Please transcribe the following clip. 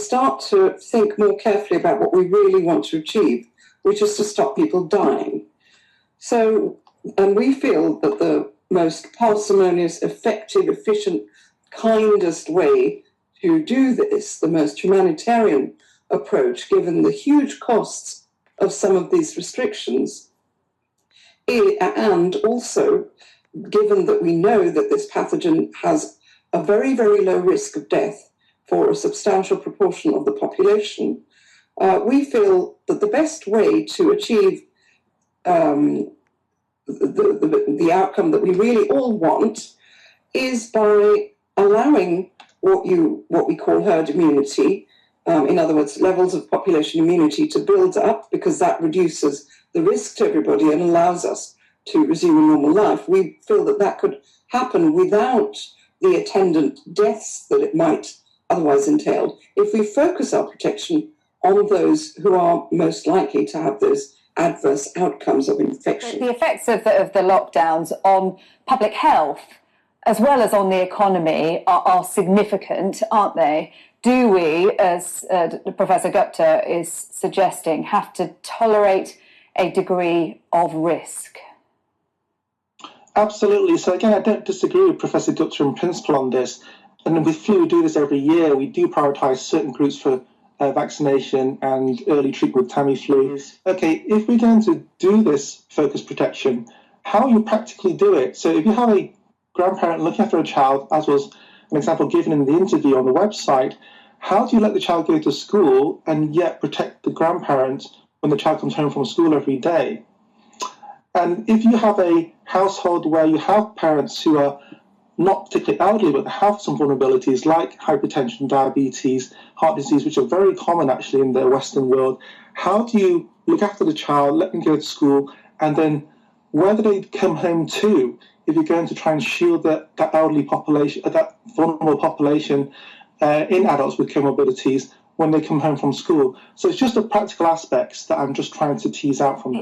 start to think more carefully about what we really want to achieve, which is to stop people dying. So, and we feel that the most parsimonious, effective, efficient, kindest way to do this, the most humanitarian approach, given the huge costs of some of these restrictions, and also given that we know that this pathogen has a very, very low risk of death for a substantial proportion of the population, we feel that the best way to achieve the outcome that we really all want is by allowing what we call herd immunity, in other words, levels of population immunity to build up, because that reduces the risk to everybody and allows us to resume a normal life. We feel that that could happen without the attendant deaths that it might otherwise entail if we focus our protection on those who are most likely to have those adverse outcomes of infection. The effects of the lockdowns on public health as well as on the economy are significant, aren't they? Do we, as Professor Gupta is suggesting, have to tolerate a degree of risk? Absolutely. So again, I don't disagree with Professor Gupta in principle on this. And with flu, we do this every year. We do prioritise certain groups for vaccination and early treatment with Tamiflu. Okay, if we're going to do this focused protection, how you practically do it? So if you have a grandparent looking after a child, as was an example given in the interview on the website, how do you let the child go to school and yet protect the grandparent when the child comes home from school every day? And if you have a household where you have parents who are not particularly elderly, but have some vulnerabilities like hypertension, diabetes, heart disease, which are very common actually in the Western world, how do you look after the child, let them go to school, and then where do they come home to if you're going to try and shield that elderly population, that vulnerable population in adults with comorbidities when they come home from school? So it's just the practical aspects that I'm just trying to tease out from this.